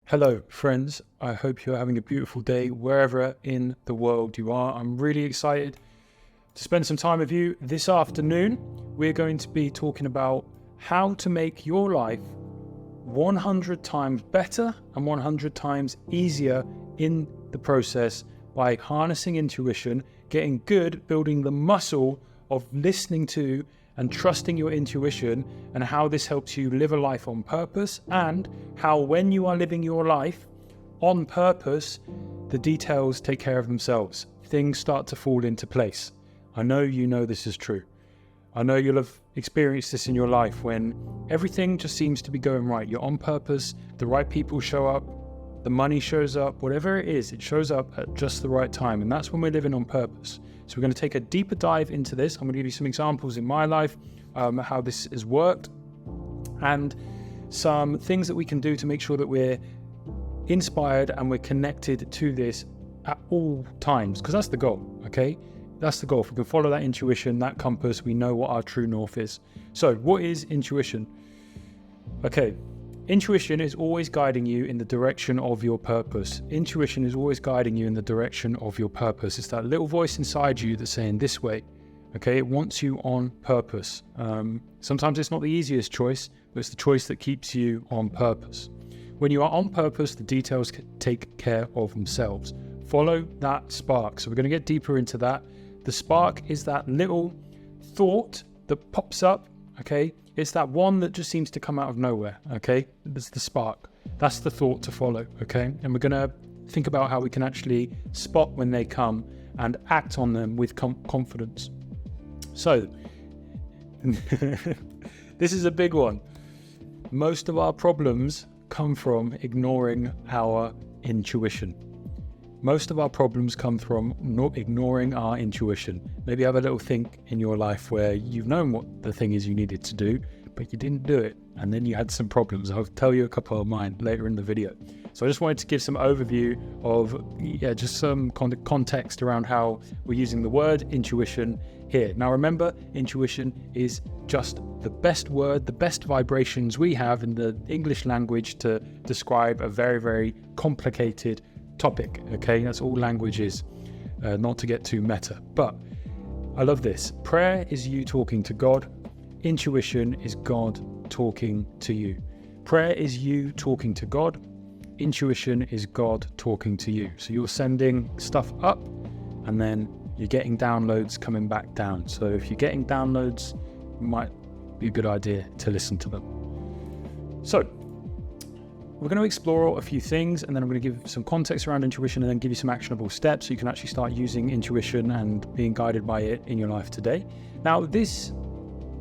Hello, friends. I hope you're having a beautiful day wherever in the world you are. I'm really excited to spend some time with you this afternoon. We're going to be talking about how to make your life 100 times better and 100 times easier in the process by harnessing intuition, getting good, building the muscle of listening to and trusting your intuition, and how this helps you live a life on purpose, and how when you are living your life on purpose, the details take care of themselves. Things start to fall into place. I know you know this is true. I know you'll have experienced this in your life when everything just seems to be going right. You're on purpose, the right people show up, the money shows up, whatever it is, it shows up at just the right time. And that's when we're living on purpose. So we're going to take a deeper dive into this. I'm going to give you some examples in my life, how this has worked, and some things that we can do to make sure that we're inspired and we're connected to this at all times, because that's the goal, okay? That's the goal. If we can follow that intuition, that compass, we know what our true north is. So what is intuition? Okay. Intuition is always guiding you in the direction of your purpose. Intuition is always guiding you in the direction of your purpose. It's that little voice inside you that's saying this way. Okay, it wants you on purpose. Sometimes it's not the easiest choice, but it's the choice that keeps you on purpose. When you are on purpose, the details take care of themselves. Follow that spark. So we're going to get deeper into that. The spark is that little thought that pops up, okay? It's that one that just seems to come out of nowhere, okay? That's the spark. That's the thought to follow, okay? And we're going to think about how we can actually spot when they come and act on them with confidence. So, this is a big one. Most of our problems come from ignoring our intuition. Most of our problems come from not ignoring our intuition. Maybe have a little think in your life where you've known what the thing is you needed to do, but you didn't do it, and then you had some problems. I'll tell you a couple of mine later in the video. So I just wanted to give some overview of, just some context around how we're using the word intuition here. Now remember, intuition is just the best word, the best vibrations we have in the English language to describe a very, very complicated topic, okay? That's all language is, not to get too meta. But I love this. Prayer is you talking to God. Intuition is God talking to you. Prayer is you talking to God. Intuition is God talking to you. So you're sending stuff up, and then you're getting downloads coming back down. So if you're getting downloads, it might be a good idea to listen to them. So we're going to explore a few things, and then I'm going to give some context around intuition and then give you some actionable steps so you can actually start using intuition and being guided by it in your life today. Now, this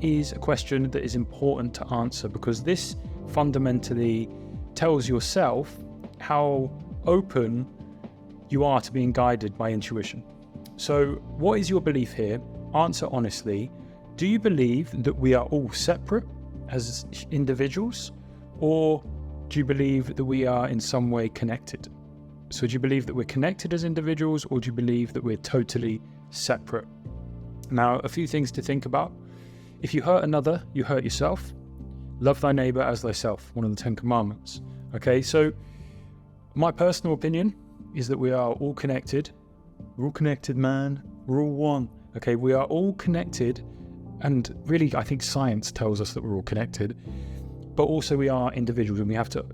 is a question that is important to answer because this fundamentally tells yourself how open you are to being guided by intuition. So what is your belief here? Answer honestly. Do you believe that we are all separate as individuals, or do you believe that we are in some way connected? So do you believe that we're connected as individuals, or do you believe that we're totally separate? Now, a few things to think about. If you hurt another, you hurt yourself. Love thy neighbor as thyself, one of the 10 commandments. Okay, so my personal opinion is that we are all connected. We're all connected, man. We're all one. Okay, we are all connected. And really, I think science tells us that we're all connected. But also we are individuals, and we have to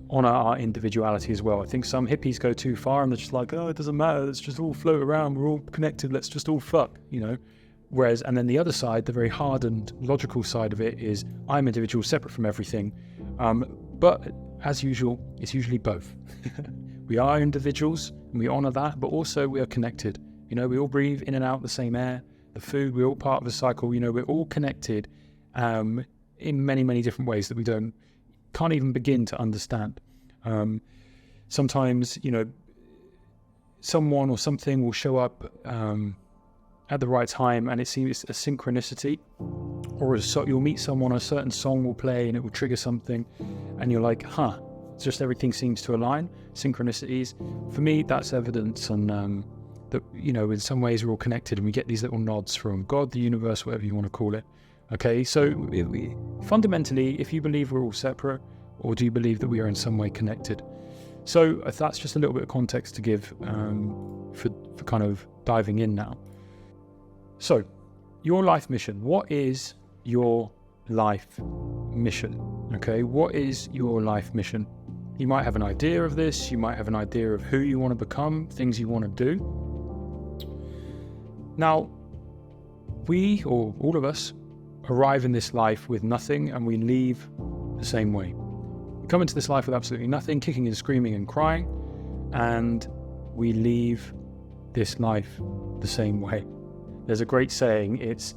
honor our individuality as well. I think some hippies go too far and they're just like, oh, it doesn't matter. Let's just all float around. We're all connected. Let's just all fuck, you know? Whereas, and then the other side, the very hardened, logical side of it is I'm individual, separate from everything. But as usual, it's usually both. We are individuals and we honor that, but also we are connected. You know, we all breathe in and out the same air, the food, we're all part of the cycle. You know, we're all connected in many, many different ways that we can't even begin to understand. Sometimes, you know, someone or something will show up at the right time, and it seems a synchronicity, or you'll meet someone, a certain song will play and it will trigger something, and you're like, it's just everything seems to align. Synchronicities, for me, that's evidence, and that, you know, in some ways we're all connected, and we get these little nods from God, the universe, whatever you want to call it. Okay, so fundamentally, if you believe we're all separate, or do you believe that we are in some way connected? So that's just a little bit of context to give for kind of diving in now. So your life mission. What is your life mission? Okay, what is your life mission? You might have an idea of this. You might have an idea of who you want to become, things you want to do. Now, we, or all of us, arrive in this life with nothing and we leave the same way. We come into this life with absolutely nothing, kicking and screaming and crying, and we leave this life the same way. There's a great saying, it's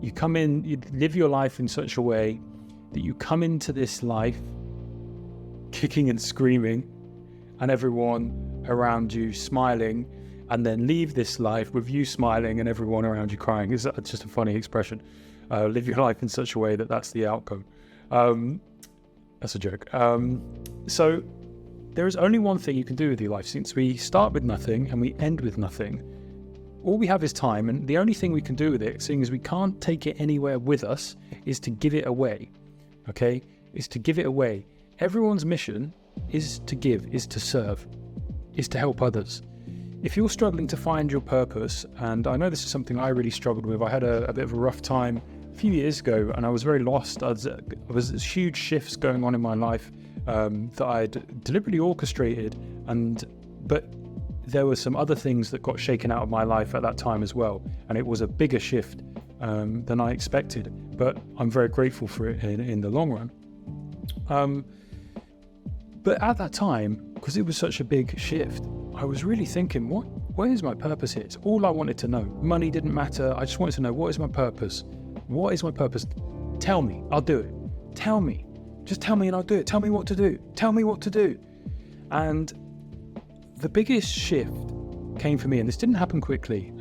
you come in, you live your life in such a way that you come into this life kicking and screaming and everyone around you smiling, and then leave this life with you smiling and everyone around you crying. It's just a funny expression. Live your life in such a way that that's the outcome. That's a joke. So there is only one thing you can do with your life. Since we start with nothing and we end with nothing, all we have is time, and the only thing we can do with it, seeing as we can't take it anywhere with us, is to give it away. Okay? Is to give it away. Everyone's mission is to give, is to serve, is to help others. If you're struggling to find your purpose, and I know this is something I really struggled with, I had a bit of a rough time a few years ago, and I was very lost. There was huge shifts going on in my life that I'd deliberately orchestrated, but there were some other things that got shaken out of my life at that time as well, and it was a bigger shift than I expected, but I'm very grateful for it in the long run. But at that time, because it was such a big shift, I was really thinking, what is my purpose here? It's all I wanted to know. Money didn't matter. I just wanted to know, what is my purpose? What is my purpose? Tell me, I'll do it. Tell me. Just tell me and I'll do it. Tell me what to do. Tell me what to do. And the biggest shift came for me, and this didn't happen quickly,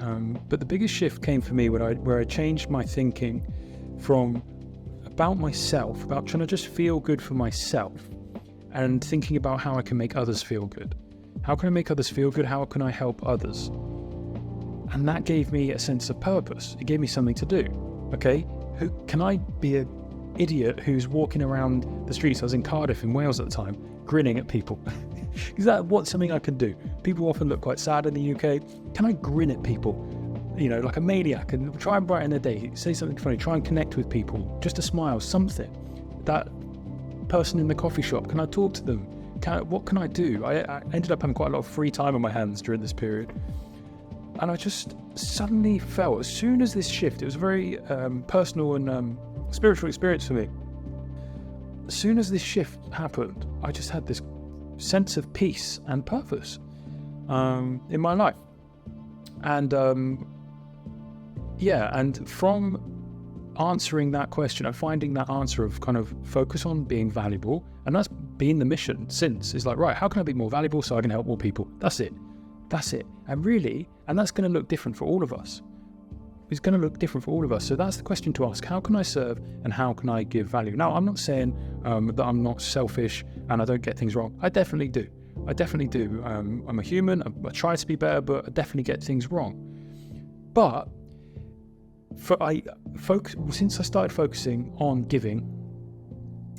but the biggest shift came for me where I changed my thinking from about myself, about trying to just feel good for myself, and thinking about how I can make others feel good. How can I make others feel good? How can I help others? And that gave me a sense of purpose. It gave me something to do. Okay, who can I be an idiot who's walking around the streets? I was in Cardiff in Wales at the time, grinning at people. Is that something I can do? People often look quite sad in the UK. Can I grin at people, like a maniac, and try and brighten their day, say something funny, try and connect with people, just a smile, something. That person in the coffee shop, can I talk to them? What can I do? I ended up having quite a lot of free time on my hands during this period. And I just suddenly felt, as soon as this shift, it was a very personal and spiritual experience for me. As soon as this shift happened, I just had this sense of peace and purpose in my life. And and from answering that question and finding that answer of kind of focus on being valuable, and that's been the mission since. It's like, right, how can I be more valuable so I can help more people? That's it. And that's going to look different for all of us. It's going to look different for all of us. So that's the question to ask. How can I serve and how can I give value? Now, I'm not saying that I'm not selfish and I don't get things wrong. I definitely do. I'm a human. I try to be better, but I definitely get things wrong. But since I started focusing on giving,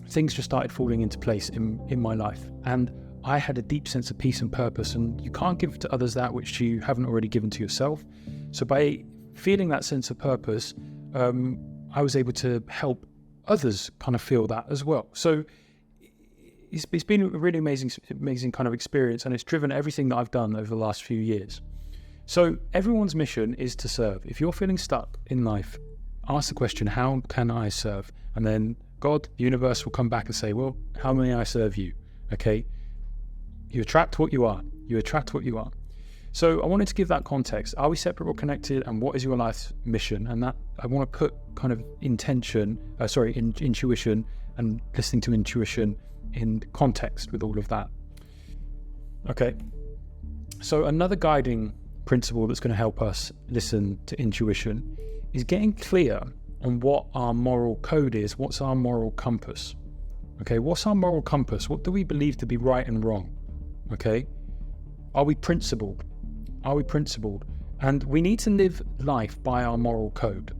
things just started falling into place in my life. And I had a deep sense of peace and purpose, and you can't give to others that which you haven't already given to yourself. So by feeling that sense of purpose, I was able to help others kind of feel that as well. So it's been a really amazing kind of experience, and it's driven everything that I've done over the last few years. So everyone's mission is to serve. If you're feeling stuck in life, ask the question, how can I serve? And then God, the universe, will come back and say, well, how may I serve you? Okay? You attract what you are. So I wanted to give that context. Are we separate or connected? And what is your life mission? And that I want to put kind of intuition and listening to intuition in context with all of that. Okay. So another guiding principle that's going to help us listen to intuition is getting clear on what our moral code is. What's our moral compass? Okay. What's our moral compass? What do we believe to be right and wrong? Okay. Are we principled? And we need to live life by our moral code.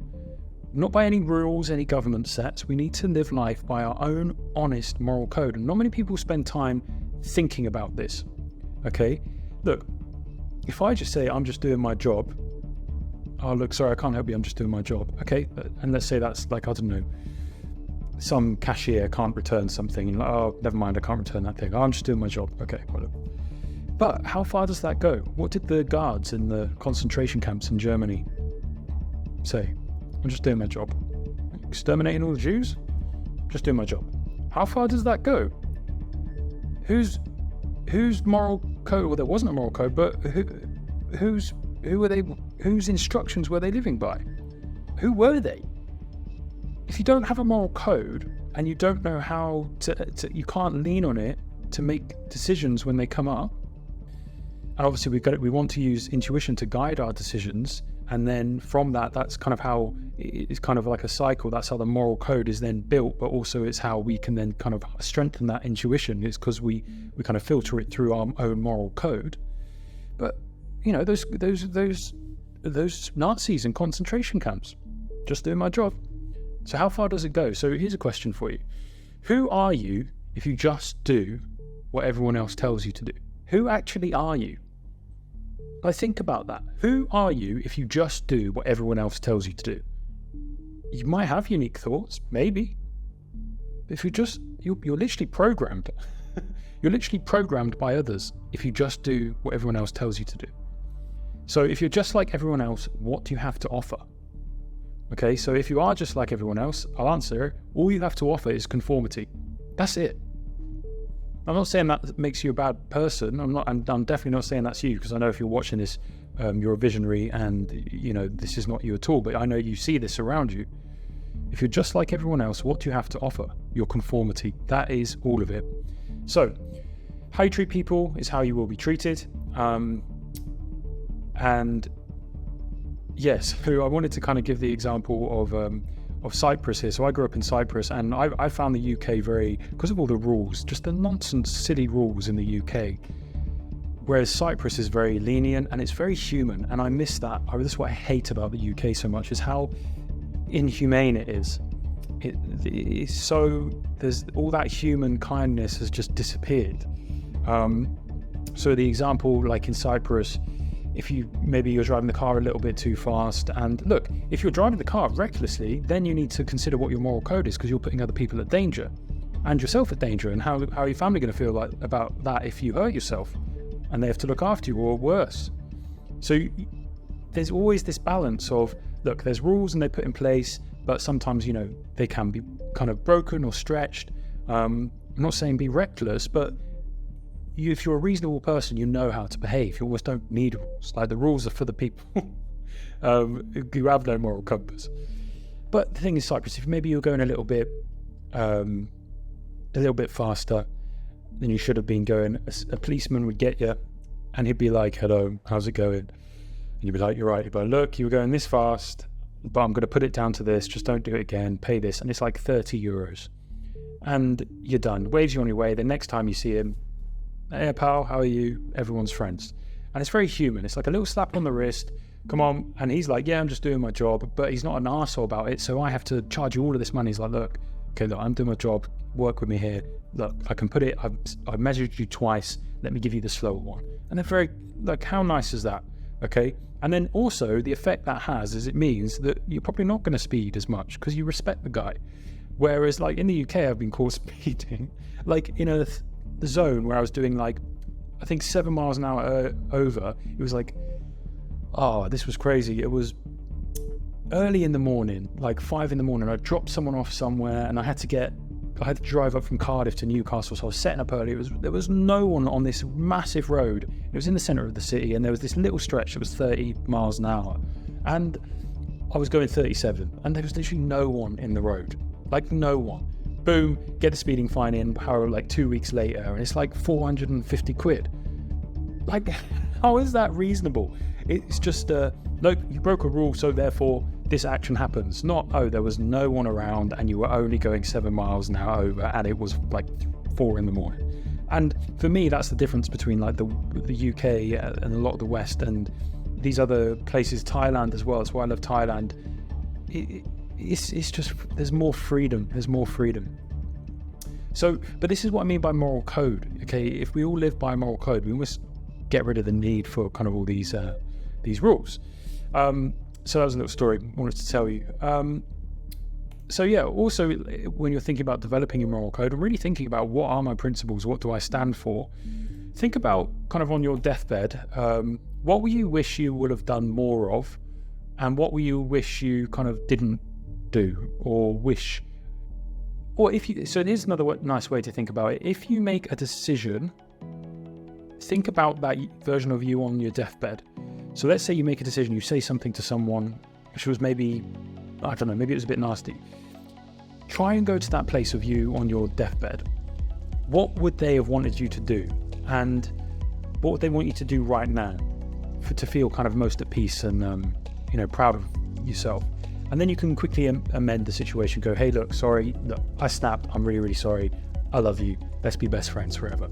Not by any rules any government sets. We need to live life by our own honest moral code. And not many people spend time thinking about this. Okay, look, if I just say I'm just doing my job, oh look, sorry, I can't help you, I'm just doing my job. Okay, and let's say that's like, I don't know, some cashier can't return something, and like, oh, never mind, I can't return that thing. Oh, I'm just doing my job. Okay, whatever. But how far does that go? What did the guards in the concentration camps in Germany say? I'm just doing my job. Exterminating all the Jews? Just doing my job. How far does that go? Whose moral code? Well, there wasn't a moral code, but whose instructions were they living by? Who were they? If you don't have a moral code and you don't know how to you can't lean on it to make decisions when they come up. And obviously we want to use intuition to guide our decisions, and then from that's kind of how it's kind of like a cycle. That's how the moral code is then built, but also it's how we can then kind of strengthen that intuition. It's because we kind of filter it through our own moral code. But you know, those Nazis in concentration camps, just doing my job. So how far does it go? So here's a question for you. Who are you if you just do what everyone else tells you to do? Who actually are you? Like, think about that. Who are you if you just do what everyone else tells you to do? You might have unique thoughts, maybe. But if you're literally programmed. You're literally programmed by others if you just do what everyone else tells you to do. So if you're just like everyone else, what do you have to offer? Okay, so if you are just like everyone else, I'll answer, all you have to offer is conformity. That's it. I'm not saying that makes you a bad person. I'm definitely not saying that's you, because I know if you're watching this, you're a visionary and, you know, this is not you at all, but I know you see this around you. If you're just like everyone else, what do you have to offer? Your conformity. That is all of it. So, how you treat people is how you will be treated. And yes, so I wanted to kind of give the example of Cyprus here. So I grew up in Cyprus, and I found the UK because of all the rules, just the nonsense, silly rules in the UK. Whereas Cyprus is very lenient and it's very human, and I miss that. This is what I hate about the UK so much, is how inhumane it is. It's so, there's all that human kindness has just disappeared. So the example, like in Cyprus, if you're driving the car a little bit too fast, and look, if you're driving the car recklessly, then you need to consider what your moral code is, because you're putting other people at danger and yourself at danger. And how are your family going to feel about that if you hurt yourself and they have to look after you, or worse? So there's always this balance of, look, there's rules and they put in place, but sometimes, you know, they can be kind of broken or stretched. I'm not saying be reckless, but if you're a reasonable person, you know how to behave. You almost don't need rules. Like, the rules are for the people who have no moral compass. But the thing is, Cyprus, if maybe you're going a little bit faster than you should have been going, a policeman would get you, and he'd be like, "Hello, how's it going?" And you'd be like, "You're right." He'd be like, "Look, you were going this fast, but I'm going to put it down to this. Just don't do it again. Pay this," and it's like €30, and you're done. Waves you on your way. The next time you see him, "Hey pal, how are you?" Everyone's friends. And it's very human. It's like a little slap on the wrist. Come on. And he's like, "Yeah, I'm just doing my job," but he's not an arsehole about it. So I have to charge you all of this money. He's like, "Look, I'm doing my job. Work with me here. Look, I can put it, I've measured you twice. Let me give you the slower one." And they're very, like, how nice is that? Okay. And then also the effect that has is it means that you're probably not going to speed as much because you respect the guy. Whereas, like, in the UK, I've been caught speeding, like in the zone where I was doing, like, I think 7 miles an hour over. It was like, oh, this was crazy. It was early in the morning, like 5 a.m. I dropped someone off somewhere, and I had to drive up from Cardiff to Newcastle. So I was setting up early. There was no one on this massive road. It was in the centre of the city, and there was this little stretch that was 30 miles an hour, and I was going 37, and there was literally no one in the road, like no one. Boom, get the speeding fine in, like 2 weeks later, and it's like 450 quid. Like, how is that reasonable? It's just, look, you broke a rule, so therefore this action happens. Not, oh, there was no one around and you were only going 7 miles an hour over, and it was like 4 a.m. And for me, that's the difference between, like, the UK and a lot of the West and these other places, Thailand as well. That's why I love Thailand. It's just, there's more freedom. But this is what I mean by moral code. Okay, if we all live by a moral code, we must get rid of the need for kind of all these rules. So that was a little story I wanted to tell you. So yeah, also when you're thinking about developing your moral code and really thinking about what are my principles, what do I stand for, think about kind of on your deathbed, what will you wish you would have done more of, and what will you wish you kind of didn't do, or so here's another nice way to think about it. If you make a decision, think about that version of you on your deathbed. So let's say you make a decision, you say something to someone which was maybe, I don't know, maybe it was a bit nasty. Try and go to that place of you on your deathbed. What would they have wanted you to do? And what would they want you to do right now to feel kind of most at peace and, proud of yourself? And then you can quickly amend the situation. Go, hey, look, sorry, look, I snapped. I'm really, really sorry. I love you. Let's be best friends forever.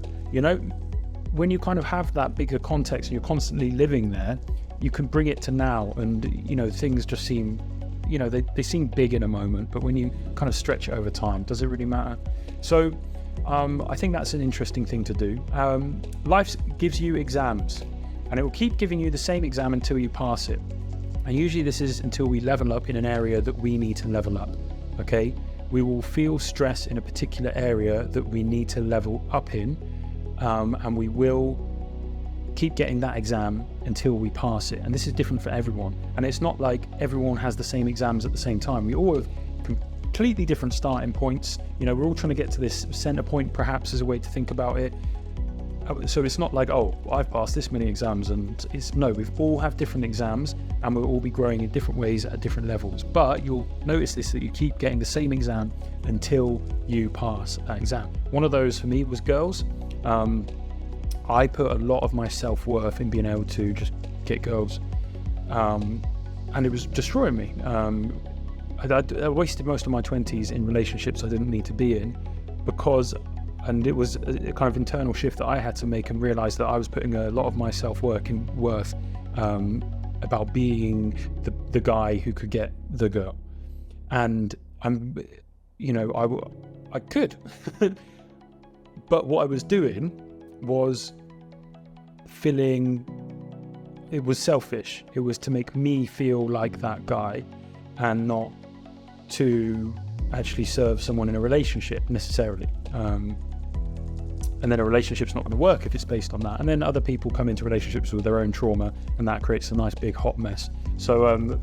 When you kind of have that bigger context and you're constantly living there, you can bring it to now, and things just seem, they seem big in a moment, but when you kind of stretch it over time, does it really matter? So I think that's an interesting thing to do. Life gives you exams, and it will keep giving you the same exam until you pass it. And usually this is until we level up in an area that we need to level up. Okay, we will feel stress in a particular area that we need to level up in. And we will keep getting that exam until we pass it. And this is different for everyone. And it's not like everyone has the same exams at the same time. We all have completely different starting points. We're all trying to get to this center point, perhaps, as a way to think about it. So it's not like, oh, I've passed this many exams, and we've all have different exams, and we'll all be growing in different ways at different levels. But you'll notice this, that you keep getting the same exam until you pass that exam. One of those for me was girls. I put a lot of my self-worth in being able to just get girls, and it was destroying me. I wasted most of my 20s in relationships I didn't need to be in, and it was a kind of internal shift that I had to make, and realize that I was putting a lot of my self-worth about being the guy who could get the girl. And I could. But what I was doing was it was selfish. It was to make me feel like that guy, and not to actually serve someone in a relationship necessarily. And then a relationship's not going to work if it's based on that. And then other people come into relationships with their own trauma, and that creates a nice big hot mess. So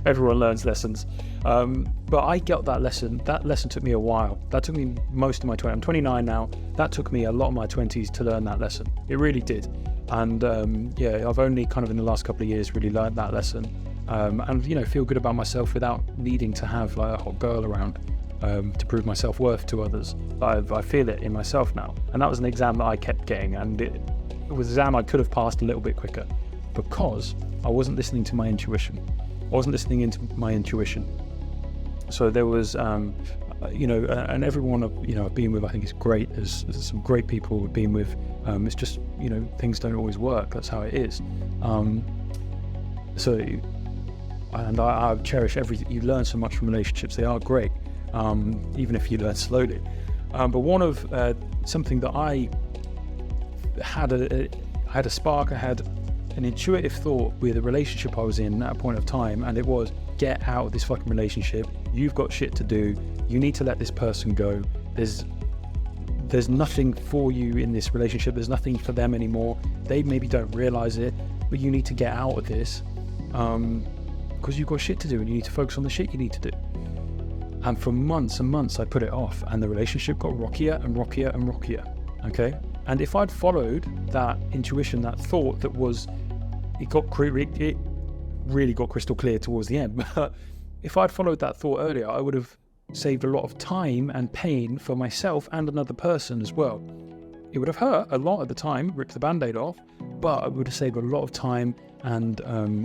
everyone learns lessons. But I got that lesson. That lesson took me a while. That took me most of my 20s. I'm 29 now. That took me a lot of my 20s to learn that lesson. It really did. And I've only kind of in the last couple of years really learned that lesson. And feel good about myself without needing to have like a hot girl around to prove my self-worth to others. I feel it in myself now. And that was an exam that I kept getting, and it was an exam I could have passed a little bit quicker, because I wasn't listening to my intuition. I wasn't listening into my intuition. So there was, and everyone I've been with, I think is great. There's some great people I've been with. It's just, things don't always work. That's how it is. And I cherish everything. You learn so much from relationships. They are great, even if you learn slowly. But one of something that I had a spark. I had an intuitive thought with a relationship I was in at a point of time, and it was, get out of this fucking relationship. You've got shit to do. You need to let this person go. There's nothing for you in this relationship. There's nothing for them anymore. They maybe don't realize it, but you need to get out of this because you've got shit to do, and you need to focus on the shit you need to do. And for months and months I put it off, and the relationship got rockier and rockier and rockier. Okay, and if I'd followed that intuition, that thought, it really got crystal clear towards the end. But if I'd followed that thought earlier, I would have saved a lot of time and pain for myself and another person as well. It would have hurt a lot at the time, ripped the band-aid off, but I would have saved a lot of time and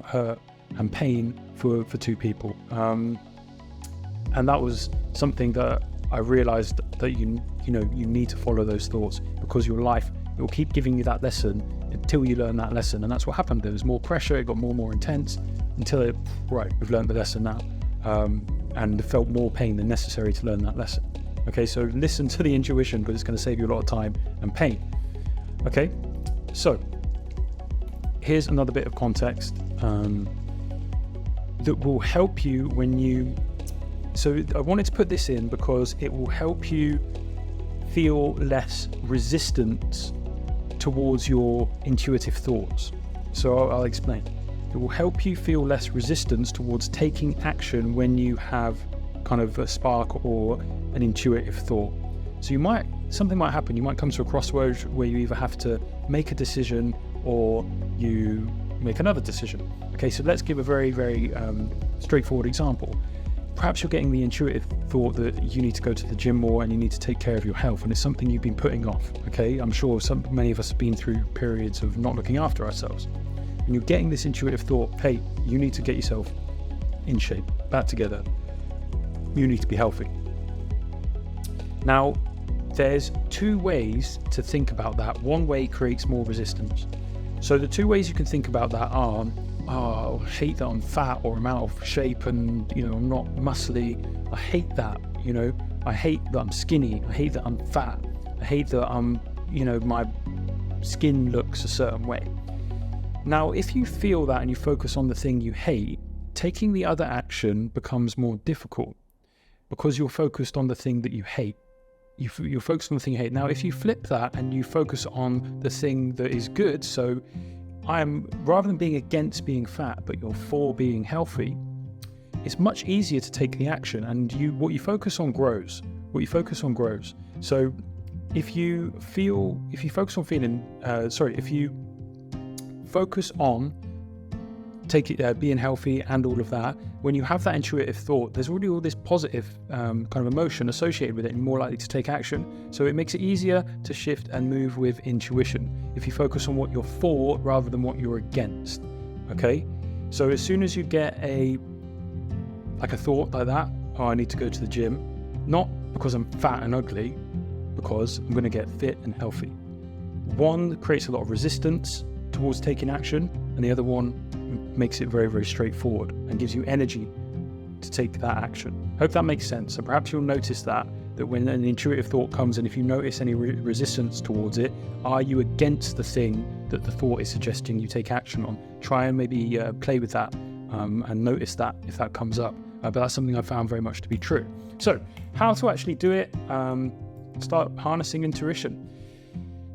hurt and pain for two people. And that was something that I realized, that you need to follow those thoughts, because your life, it will keep giving you that lesson until you learn that lesson. And that's what happened. There was more pressure, it got more and more intense, until we've learned the lesson now, and felt more pain than necessary to learn that lesson. Okay, so listen to the intuition, because it's going to save you a lot of time and pain. Okay, so here's another bit of context that will help you when you... So I wanted to put this in because it will help you feel less resistance towards your intuitive thoughts. So I'll explain. It will help you feel less resistance towards taking action when you have kind of a spark or an intuitive thought. So something might happen. You might come to a crossroads where you either have to make a decision or you make another decision. Okay, so let's give a very, very straightforward example. Perhaps you're getting the intuitive thought that you need to go to the gym more and you need to take care of your health, and it's something you've been putting off. Okay, I'm sure many of us have been through periods of not looking after ourselves. And you're getting this intuitive thought, hey, you need to get yourself in shape, back together. You need to be healthy. Now, there's two ways to think about that. One way creates more resistance. So the two ways you can think about that are, I hate that I'm fat or I'm out of shape and, I'm not muscly. I hate that, I hate that I'm skinny. I hate that I'm fat. I hate that my skin looks a certain way. Now, if you feel that and you focus on the thing you hate, taking the other action becomes more difficult because you're focused on the thing that you hate. You're focused on the thing you hate. Now, if you flip that and you focus on the thing that is good, so rather than being against being fat, but you're for being healthy, it's much easier to take the action, and what you focus on grows. So if you focus on being healthy and all of that, when you have that intuitive thought, there's already all this positive kind of emotion associated with it, and you're more likely to take action. So it makes it easier to shift and move with intuition if you focus on what you're for rather than what you're against. Okay, so as soon as you get a thought like that, I need to go to the gym, not because I'm fat and ugly, because I'm going to get fit and healthy. One creates a lot of resistance towards taking action, and the other one makes it very, very straightforward and gives you energy to take that action. Hope that makes sense. So perhaps you'll notice that when an intuitive thought comes, and if you notice any resistance towards it, are you against the thing that the thought is suggesting you take action on? Try and maybe play with that and notice that if that comes up. But that's something I found very much to be true. So how to actually do it? Start harnessing intuition.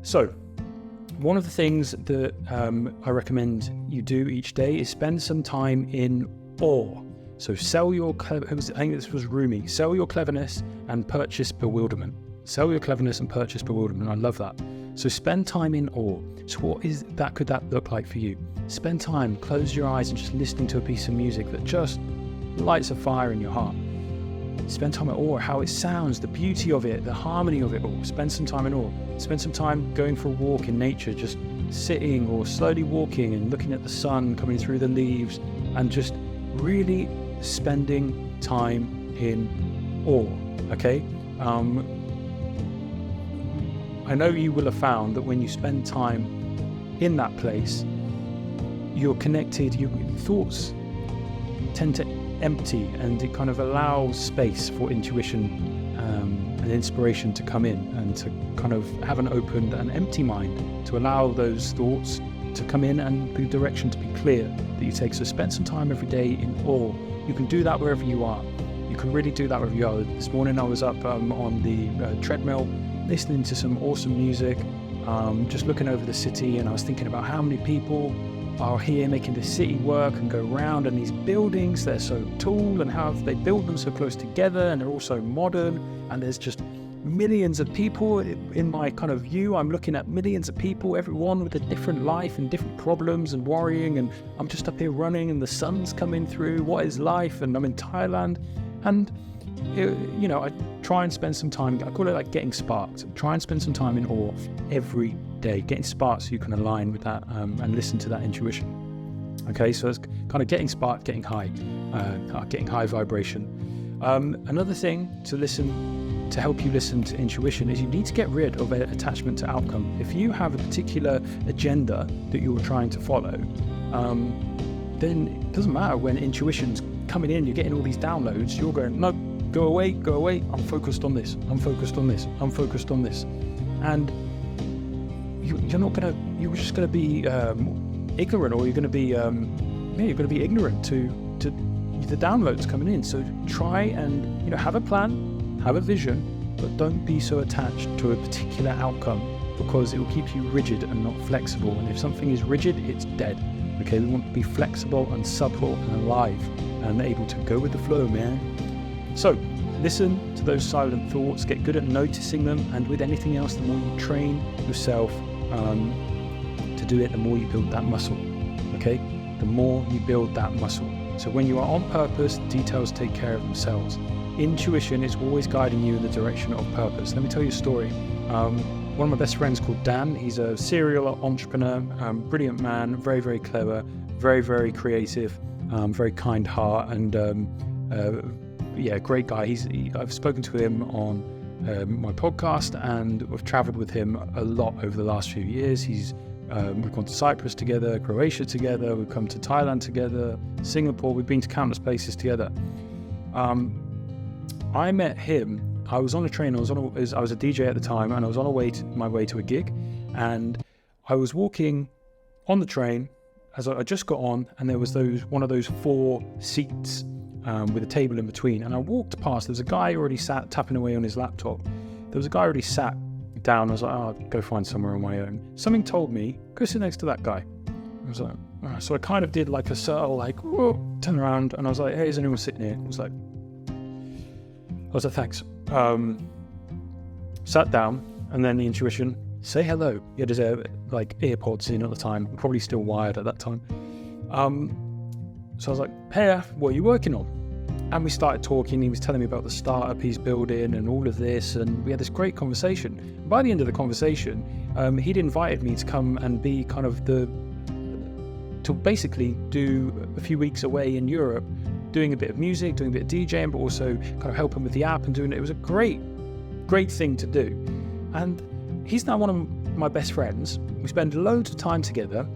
So one of the things that I recommend you do each day is spend some time in awe. So I think this was Rumi. Sell your cleverness and purchase bewilderment. Sell your cleverness and purchase bewilderment. I love that. So spend time in awe. So what could that look like for you? Spend time, close your eyes and just listening to a piece of music that just lights a fire in your heart. Spend time in awe, how it sounds, the beauty of it, the harmony of it all. Spend some time in awe. Spend some time going for a walk in nature, just sitting or slowly walking and looking at the sun coming through the leaves, and just really spending time in awe. Okay? I know you will have found that when you spend time in that place, you're connected, your thoughts tend to empty, and it kind of allows space for intuition and inspiration to come in, and to kind of have an open and empty mind to allow those thoughts to come in and the direction to be clear that you take. So spend some time every day in awe. You can do that wherever you are. You can really do that wherever you are. This morning I was up on the treadmill listening to some awesome music, just looking over the city, and I was thinking about how many people are here making the city work and go around, and these buildings, they're so tall, and how they build them so close together, and they're all so modern, and there's just millions of people. In my kind of view, I'm looking at millions of people, everyone with a different life and different problems and worrying, and I'm just up here running and the sun's coming through. What is life? And I'm in Thailand, and I try and spend some time, I call it like getting sparked. Try and spend some time in awe every day, getting sparked, so you can align with that and listen to that intuition. Okay, so it's kind of getting sparked, getting high vibration. Another thing to help you listen to intuition is you need to get rid of attachment to outcome. If you have a particular agenda that you're trying to follow, then it doesn't matter when intuition's coming in, you're getting all these downloads, you're going, no, go away, I'm focused on this, I'm focused on this, I'm focused on this. And you're just going to be ignorant, or you're going to be ignorant to the downloads coming in. So try and have a plan, have a vision, but don't be so attached to a particular outcome, because it will keep you rigid and not flexible. And if something is rigid, it's dead. Okay, we want to be flexible and supple and alive and able to go with the flow, man. So listen to those silent thoughts, get good at noticing them, and with anything else, the more you train yourself to do it, the more you build that muscle. Okay, the more you build that muscle. So when you are on purpose, details take care of themselves. Intuition is always guiding you in the direction of purpose. Let me tell you a story. One of my best friends called Dan, he's a serial entrepreneur, brilliant man, very, very clever, very, very creative, very kind heart, and great guy. I've spoken to him on my podcast, and I've traveled with him a lot over the last few years. We've gone to Cyprus together, Croatia together, we've come to Thailand together, Singapore, we've been to countless places together. I met him, I was on a train, I was a DJ at the time, and I was on my way to a gig, and I was walking on the train as I just got on, and there was one of those 4 seats with a table in between, and I walked past. There was a guy already sat tapping away on his laptop. There was a guy already sat down. I was like, I'll go find somewhere on my own. Something told me, go sit next to that guy. I was like, all right. So I kind of did like a subtle, whoa, turn around, and I was like, hey, is anyone sitting here? I was like, thanks. Sat down, and then the intuition, say hello. He had his earpods in at the time, probably still wired at that time. So I was like, hey, what are you working on? And we started talking. He was telling me about the startup he's building and all of this, and we had this great conversation. By the end of the conversation, he'd invited me to come and be kind of to basically do a few weeks away in Europe, doing a bit of music, doing a bit of DJing, but also kind of helping with the app and doing it. It was a great thing to do. And he's now one of my best friends. We spend loads of time together.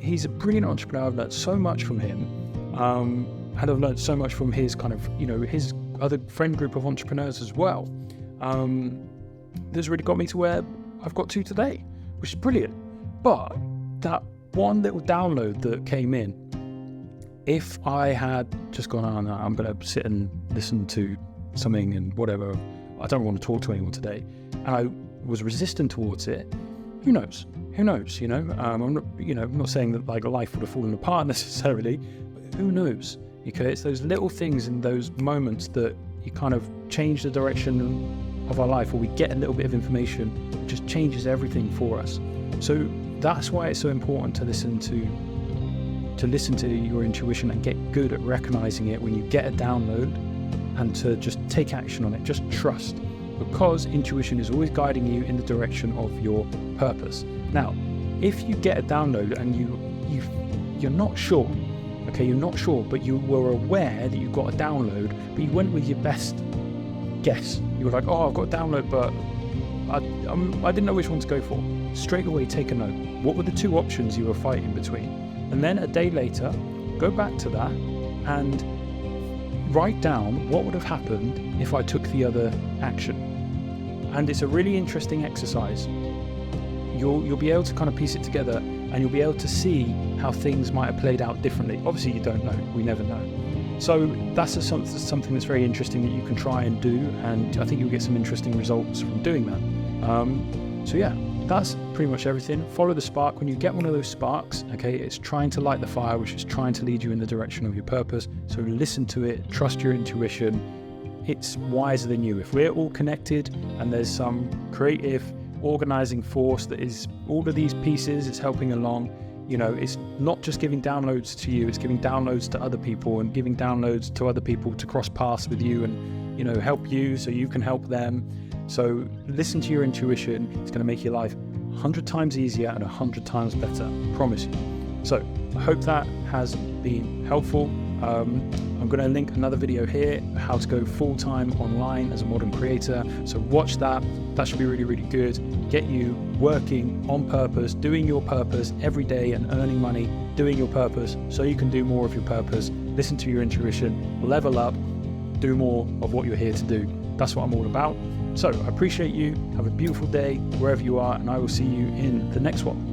He's a brilliant entrepreneur. I've learned so much from him. And I've learned so much from his kind of, his other friend group of entrepreneurs as well. That's really got me to where I've got to today, which is brilliant. But that one little download that came in, if I had just gone, oh no, I'm going to sit and listen to something and whatever, I don't want to talk to anyone today, and I was resistant towards it, who knows? I'm not saying that life would have fallen apart necessarily, but who knows? Okay, it's those little things in those moments that you kind of change the direction of our life, or we get a little bit of information that just changes everything for us. So that's why it's so important to listen to your intuition and get good at recognizing it when you get a download, and to just take action on it. Just trust, because intuition is always guiding you in the direction of your purpose. Now, if you get a download and you're not sure, okay, you're not sure, but you were aware that you got a download, but you went with your best guess. You were like, oh, I've got a download, but I didn't know which one to go for. Straight away, take a note. What were the 2 options you were fighting between? And then a day later, go back to that and write down what would have happened if I took the other action. And it's a really interesting exercise. You'll be able to kind of piece it together, and you'll be able to see how things might have played out differently. Obviously, you don't know. We never know. So that's something that's very interesting that you can try and do, and I think you'll get some interesting results from doing that. So yeah, that's pretty much everything. Follow the spark. When you get one of those sparks, okay, it's trying to light the fire, which is trying to lead you in the direction of your purpose. So listen to it, trust your intuition. It's wiser than you. If we're all connected and there's some creative organizing force that is all of these pieces, it's helping along, it's not just giving downloads to you, it's giving downloads to other people, and giving downloads to other people to cross paths with you and help you so you can help them. So listen to your intuition. It's going to make your life 100 times easier and 100 times better, I promise you. So I hope that has been helpful. I'm going to link another video here, how to go full-time online as a modern creator. So watch that. That should be really, really good. Get you working on purpose, doing your purpose every day and earning money, doing your purpose so you can do more of your purpose. Listen to your intuition, level up, do more of what you're here to do. That's what I'm all about. So I appreciate you. Have a beautiful day wherever you are, and I will see you in the next one.